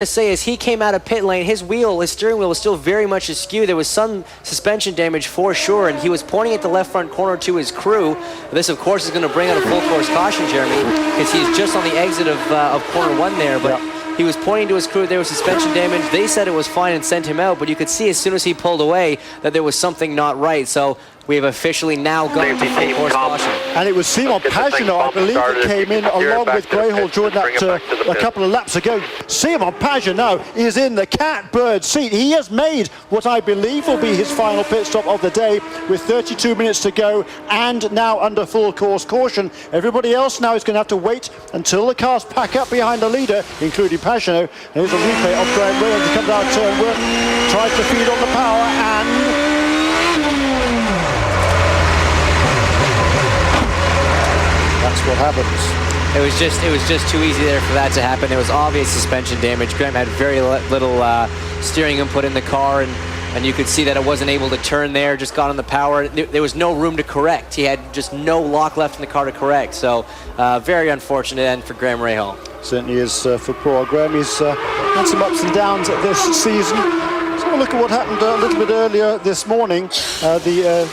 To say as he came out of pit lane, his steering wheel was still very much askew. There was some suspension damage for sure, and he was pointing at the left front corner to his crew. This, of course, is going to bring out a full course caution, Jeremy, because he's just on the exit of corner one there. But he was pointing to his crew. There was suspension damage. They said it was fine and sent him out, but you could see as soon as he pulled away that there was something not right. So we have officially now gone to full course caution. And it was Simon Pagenaud, I believe, that came in along with Greyhall during that a couple of laps ago. Simon Pagenaud is in the catbird seat. He has made what I believe will be his final pit stop of the day with 32 minutes to go and now under full course caution. Everybody else now is going to have to wait until the cars pack up behind the leader, including Pagenaud. Here's a replay of Graham Williams. He comes out of turn one, tries to feed on the power, and that's what happens. It was just too easy there for that to happen. There was obvious suspension damage. Graham had very little steering input in the car, and you could see that it wasn't able to turn there, just got on the power. There was no room to correct. He had just no lock left in the car to correct. So very unfortunate end for Graham Rahal. Certainly is for poor Graham. He's had some ups and downs this season. Let's have a look at what happened a little bit earlier this morning. The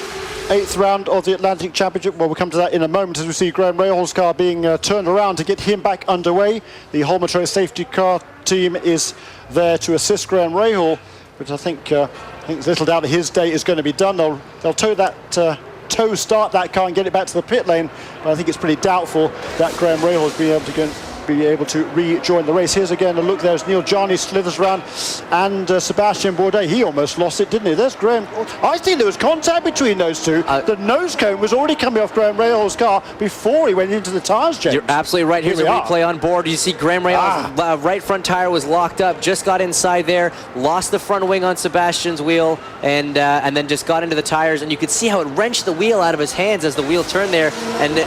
8th round of the Atlantic Championship. Well, we'll come to that in a moment as we see Graham Rahal's car being turned around to get him back underway. The Holmetro safety car team is there to assist Graham Rahal, but I think there's little doubt that his day is going to be done. They'll tow start that car and get it back to the pit lane, but I think it's pretty doubtful that Graham Rahal is be able to rejoin the race. Here's again a look. There's Neil Jarney slithers around, and Sebastian Bourdais, he almost lost it, didn't he? There's Graham. I think there was contact between those two. The nose cone was already coming off Graham Rahal's car before he went into the tyres, James. You're absolutely right. Here's a replay on board. You see Graham Rahal's right front tire was locked up, just got inside there, lost the front wing on Sebastian's wheel, and then just got into the tires, and you could see how it wrenched the wheel out of his hands as the wheel turned there, and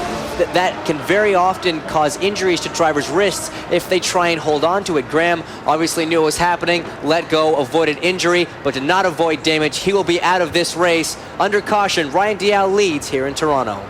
that can very often cause injuries to drivers' wrists if they try and hold on to it. Graham obviously knew what was happening, let go, avoided injury, but did not avoid damage. He will be out of this race. Under caution, Ryan Dial leads here in Toronto.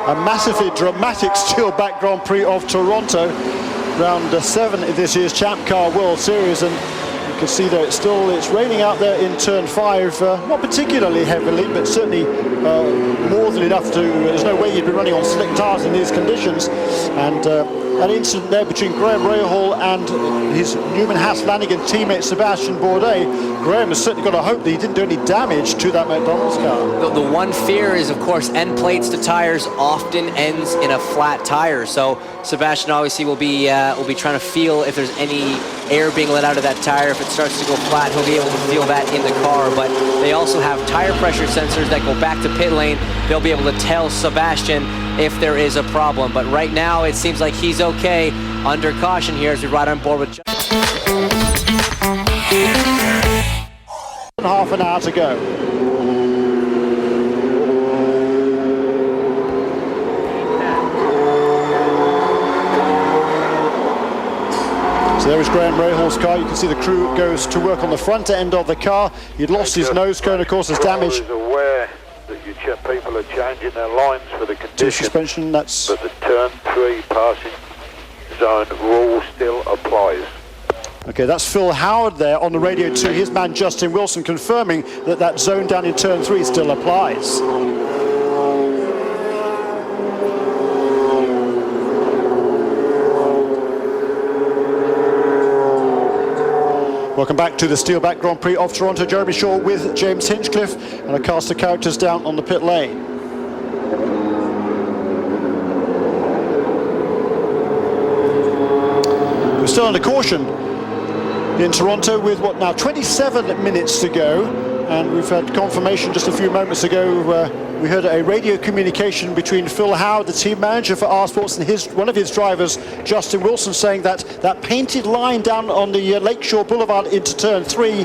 A massively dramatic Steelback Grand Prix of Toronto, round 7 in this year's Champ Car World Series, and you can see that it's raining out there in turn 5, not particularly heavily, but certainly more than enough to. There's no way you'd be running on slick tires in these conditions, and an incident there between Graham Rahal and his Newman Haas Lanigan teammate Sebastian Bourdais. Graham has certainly got to hope that he didn't do any damage to that McDonald's car. The one fear is, of course, end plates to tires often ends in a flat tire. So Sebastian obviously will be trying to feel if there's any air being let out of that tire. If it starts to go flat, he'll be able to feel that in the car. But they also have tire pressure sensors that go back to pit lane. They'll be able to tell Sebastian if there is a problem. But right now, it seems like he's okay. Under caution here as we ride on board with half an hour to go. So there is Graham Rahal's car. You can see the crew goes to work on the front end of the car. He'd lost his nose cone, of course, is damaged. Aware that people are changing their lines for the condition. Suspension, that's. But the turn 3 passing zone rule still applies. Okay, that's Phil Howard there on the radio to his man Justin Wilson confirming that that zone down in turn 3 still applies. Welcome back to the Steelback Grand Prix of Toronto. Jeremy Shaw with James Hinchcliffe and a cast of characters down on the pit lane. We're still under caution in Toronto with now 27 minutes to go, and we've had confirmation just a few moments ago we heard a radio communication between Phil Howard, the team manager for R Sports, and one of his drivers, Justin Wilson, saying that that painted line down on the Lakeshore Boulevard into turn 3,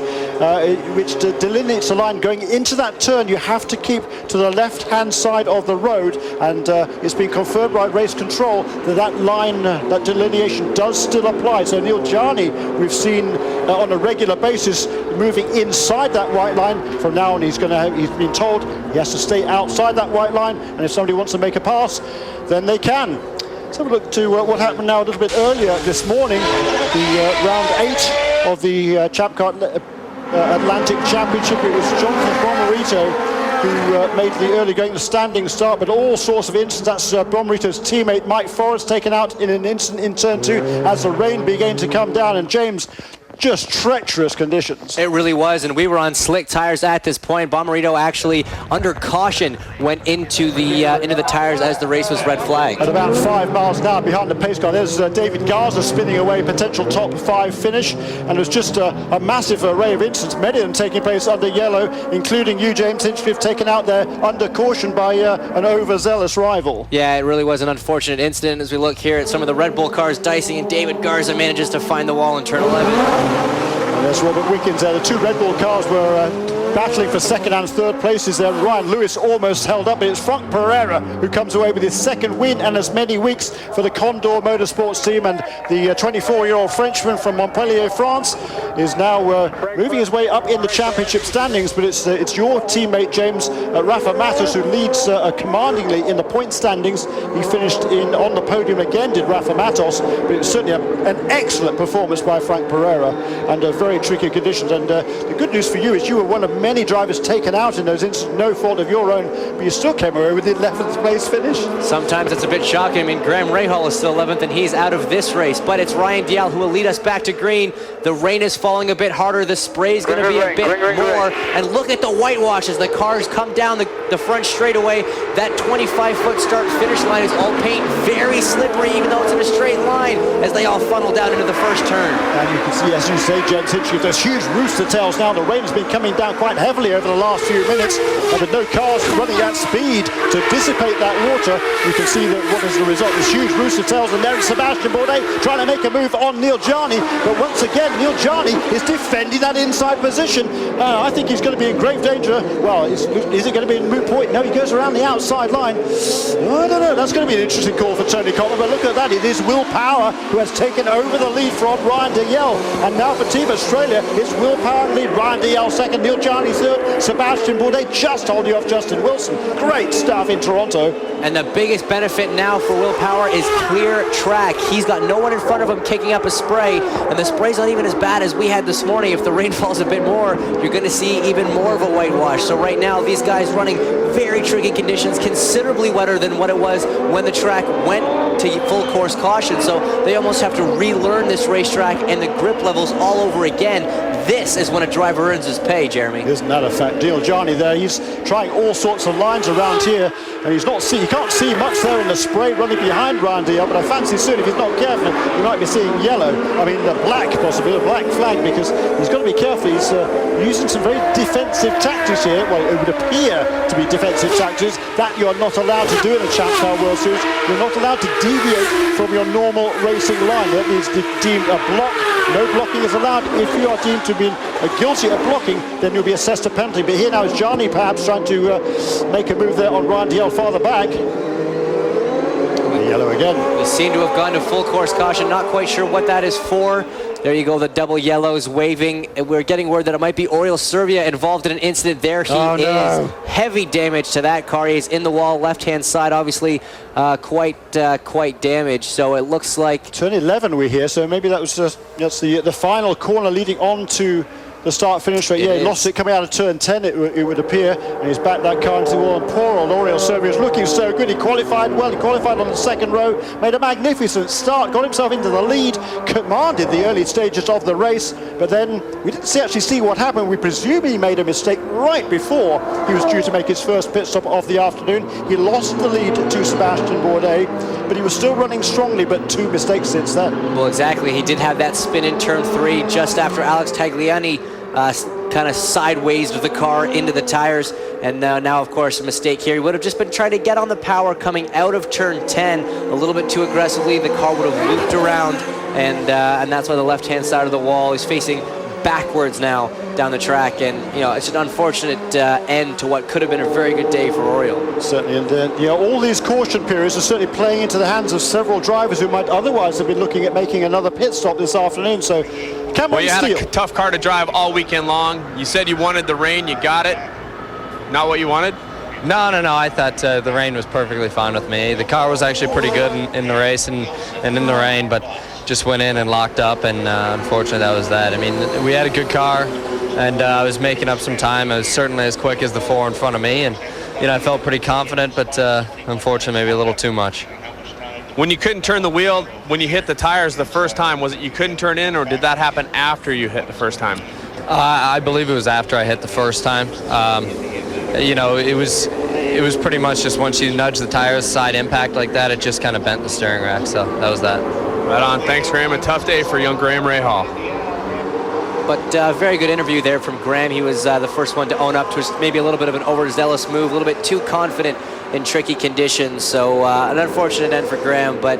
which delineates the line going into that turn, you have to keep to the left-hand side of the road, and it's been confirmed by race control that that line, that delineation does still apply. So Neil Jarni, we've seen on a regular basis moving inside that white line. From now on, he's been told he has to stay outside that white line, and if somebody wants to make a pass, then they can. Let's have a look to what happened now a little bit earlier this morning, the round 8 of the Champ Car Atlantic Championship. It was Jonathan Bomarito who made the early going, the standing start, but all sorts of incidents. That's Bomarito's teammate Mike Forrest taken out in an instant in turn 2 as the rain began to come down, and James, just treacherous conditions. It really was, and we were on slick tires at this point. Bomarito actually, under caution, went into the tires as the race was red flagged. At about 5 miles an hour behind the pace car, there's David Garza spinning away, potential top 5 finish, and it was just a massive array of incidents, many of them taking place under yellow, including you, James Hinchcliffe, taken out there under caution by an overzealous rival. Yeah, it really was an unfortunate incident. As we look here at some of the Red Bull cars dicing, and David Garza manages to find the wall in turn 11. And there's Robert Wickens there. The 2 Red Bull cars were battling for second and third places there. Ryan Lewis almost held up, but it's Frank Pereira who comes away with his second win and as many weeks for the Condor Motorsports team. And the 24-year-old Frenchman from Montpellier, France, is now moving his way up in the championship standings. But it's your teammate, James, Rafa Matos, who leads commandingly in the point standings. He finished on the podium again, did Rafa Matos, but it's certainly an excellent performance by Frank Pereira under very tricky conditions. And the good news for you is you were one of many drivers taken out in those incidents, no fault of your own, but you still came away with the 11th place finish. Sometimes it's a bit shocking. I mean, Graham Rahal is still 11th, and he's out of this race, but it's Ryan Dial who will lead us back to green. The rain is falling a bit harder. The spray is going to be a bit more. And look at the whitewash as the cars come down the front straightaway. That 25-foot start-finish line is all paint, very slippery, even though it's in a straight line, as they all funnel down into the first turn. And you can see, as you say, James Hinchcliffe, there's huge rooster tails now. The rain has been coming down quite heavily over the last few minutes, and with no cars running at speed to dissipate that water, you can see that what is the result. There's huge rooster tails, and there is Sebastian Bourdais trying to make a move on Neil Jarni, but once again, Neil Jarni is defending that inside position. I think he's going to be in grave danger. Well, is it going to be a moot point? No, he goes around the outside line. I don't know. That's going to be an interesting call for Tony Coleman, but look at that. It is Will Power who has taken over the lead from Ryan Dalziel, and now for Team Australia, it's Will Power in lead, Ryan Dalziel second, Neil Jarni third, Sebastian Bourdais just holding off Justin Wilson. Great stuff in Toronto. And the biggest benefit now for Will Power is clear track. He's got no one in front of him kicking up a spray, and the spray's not even as bad as we had this morning. If the rain falls a bit more, you're going to see even more of a whitewash. So right now, these guys running very tricky conditions, considerably wetter than what it was when the track went to full course caution. So they almost have to relearn this racetrack and the grip levels all over again. This is when a driver earns his pay, Jeremy. Isn't that a fact? Neil Jarni there, he's trying all sorts of lines around here, and you can't see much there in the spray running behind Ryan Dalziel, but I fancy soon, if he's not careful, you might be seeing yellow. I mean, the black, possibly, a black flag, because he's got to be careful. He's using some very defensive tactics here. Well, it would appear to be defensive tactics that you're not allowed to do in a Champ Car World Series. You're not allowed to deviate from your normal racing line. That means deemed a block. No blocking is allowed. If you are deemed to be guilty of blocking, then you'll be assessed a penalty. But here now is Jarni perhaps trying to make a move there on Ryan Dalziel farther back. Yellow again. We seem to have gone to full course caution. Not quite sure what that is for. There you go, the double yellows waving. We're getting word that it might be Oriol Servia involved in an incident there. He is heavy damage to that car. He's in the wall, left-hand side, obviously quite damaged. So it looks like turn 11 we hear. So maybe that was that's the final corner leading on to the start-finish straight. Yeah, he lost it coming out of turn 10, it would appear, and he's backed that car into the wall. And poor old Oriol Servia is looking so good. He qualified well. He qualified on the second row, made a magnificent start, got himself into the lead, commanded the early stages of the race, but then we didn't actually see what happened. We presume he made a mistake right before he was due to make his first pit stop of the afternoon. He lost the lead to Sebastian Bourdais, but he was still running strongly, but 2 mistakes since then. Well, exactly. He did have that spin in turn 3 just after Alex Tagliani kind of sideways with the car into the tires. And now, of course, a mistake here. He would have just been trying to get on the power coming out of turn 10 a little bit too aggressively. The car would have looped around, and that's why the left-hand side of the wall. He's facing backwards now down the track, and it's an unfortunate end to what could have been a very good day for Oriole. Certainly, and all these caution periods are certainly playing into the hands of several drivers who might otherwise have been looking at making another pit stop this afternoon. So, well, you had a tough car to drive all weekend long. You said you wanted the rain, you got it. Not what you wanted? No. I thought the rain was perfectly fine with me. The car was actually pretty good in the race and in the rain, but just went in and locked up, and unfortunately that was that. I mean, we had a good car, and I was making up some time. I was certainly as quick as the four in front of me, and I felt pretty confident, but unfortunately maybe a little too much. When you couldn't turn the wheel, when you hit the tires the first time, was it you couldn't turn in, or did that happen after you hit the first time? I believe it was after I hit the first time. It was pretty much just once you nudge the tires, side impact like that, it just kind of bent the steering rack, so that was that. Right on. Thanks, Graham. A tough day for young Graham Rahal. But very good interview there from Graham. He was the first one to own up to maybe a little bit of an overzealous move, a little bit too confident in tricky conditions. So an unfortunate end for Graham, but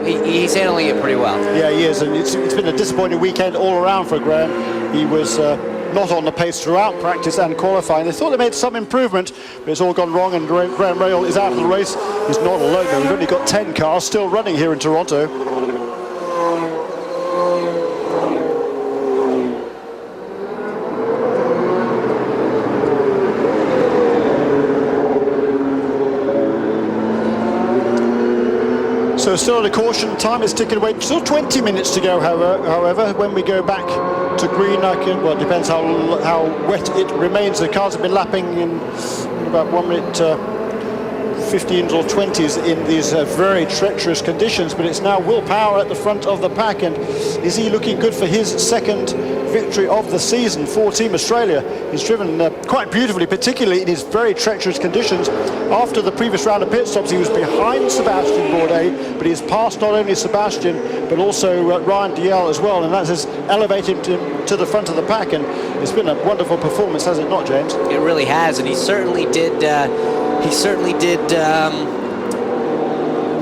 he's handling it pretty well. Yeah, he is, and it's been a disappointing weekend all around for Graham. He was not on the pace throughout practice and qualifying. They thought they made some improvement, but it's all gone wrong, and Graham Rahal is out of the race. He's not alone, though. We've only got 10 cars still running here in Toronto. So still at a caution, time is ticking away. Still 20 minutes to go, however, when we go back to green, well, it depends how wet it remains. The cars have been lapping in about 1 minute 15s or 20s in these very treacherous conditions, but it's now Will Power at the front of the pack, and is he looking good for his second victory of the season for Team Australia? He's driven quite beautifully, particularly in his very treacherous conditions. After the previous round of pit stops, he was behind Sebastian Bourdais, but he's passed not only Sebastian but also Ryan Dalziel as well, and that has elevated him to the front of the pack, and it's been a wonderful performance, has it not, James? It really has, and he certainly did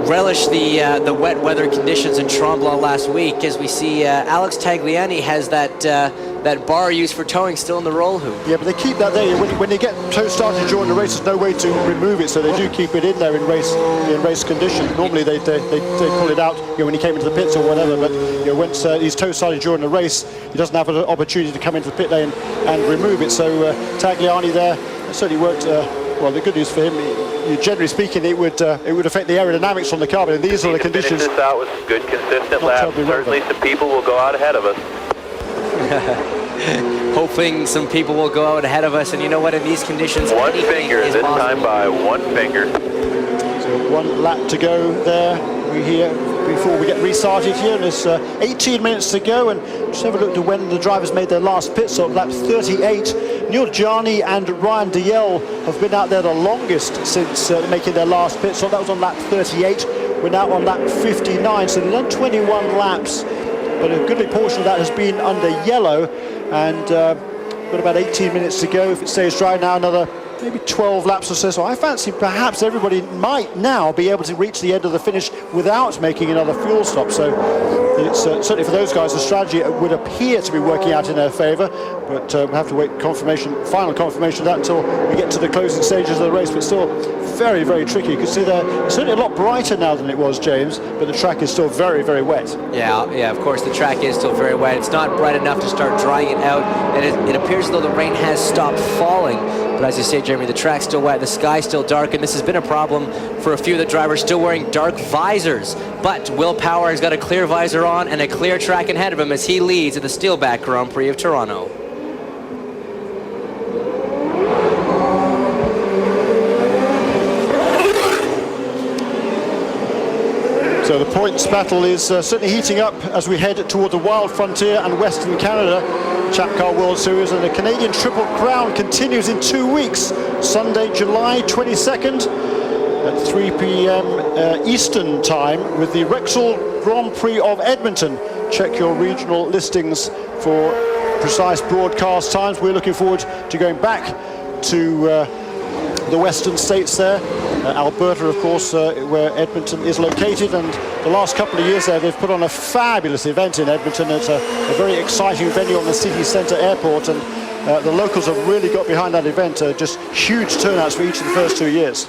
relish the wet weather conditions in Tremblant last week, as we see Alex Tagliani has that bar used for towing still in the roll hoop. Yeah, but they keep that there. When you get tow started during the race, there's no way to remove it, so they do keep it in there in race conditions. Normally they pull it out when he came into the pits or whatever, but once he's tow started during the race, he doesn't have an opportunity to come into the pit lane and remove it. So Tagliani there certainly worked. Well, the good news for him, generally speaking, it would affect the aerodynamics on the car, but in these are the conditions. Finish this out with some good, consistent laps. Certainly some people will go out ahead of us. Hoping some people will go out ahead of us, and you know what, in these conditions, one finger this time by 1 finger. So 1 lap to go there. We hear before we get restarted here, and there's 18 minutes to go, and just have a look to when the drivers made their last pit stop, lap 38. Neil Jarni and Ryan Dalziel have been out there the longest since making their last pit stop. That was on lap 38. We're now on lap 59, so they've done 21 laps, but a goodly portion of that has been under yellow, and got about 18 minutes to go. If it stays dry now, another maybe 12 laps or so. So I fancy perhaps everybody might now be able to reach the end of the finish without making another fuel stop. So it's certainly for those guys, the strategy would appear to be working out in their favour, but we'll have to wait final confirmation of that until we get to the closing stages of the race. But still very, very tricky. You can see it's certainly a lot brighter now than it was, James, but the track is still very, very wet. Yeah, of course the track is still very wet. It's not bright enough to start drying it out, and it appears as though the rain has stopped falling. But as you say, Jeremy, the track's still wet, the sky's still dark, and this has been a problem for a few of the drivers still wearing dark visors. But Will Power has got a clear visor on and a clear track ahead of him as he leads at the Steelback Grand Prix of Toronto. So the points battle is certainly heating up as we head toward the Wild Frontier and Western Canada Chap Car World Series, and the Canadian Triple Crown continues in 2 weeks, Sunday, July 22nd at 3 p.m. Eastern Time with the Rexall Grand Prix of Edmonton. Check your regional listings for precise broadcast times. We're looking forward to going back to the western states there. Alberta, of course, where Edmonton is located, and the last couple of years there, they've put on a fabulous event in Edmonton. It's a very exciting venue on the city centre airport, and the locals have really got behind that event. Just huge turnouts for each of the first 2 years.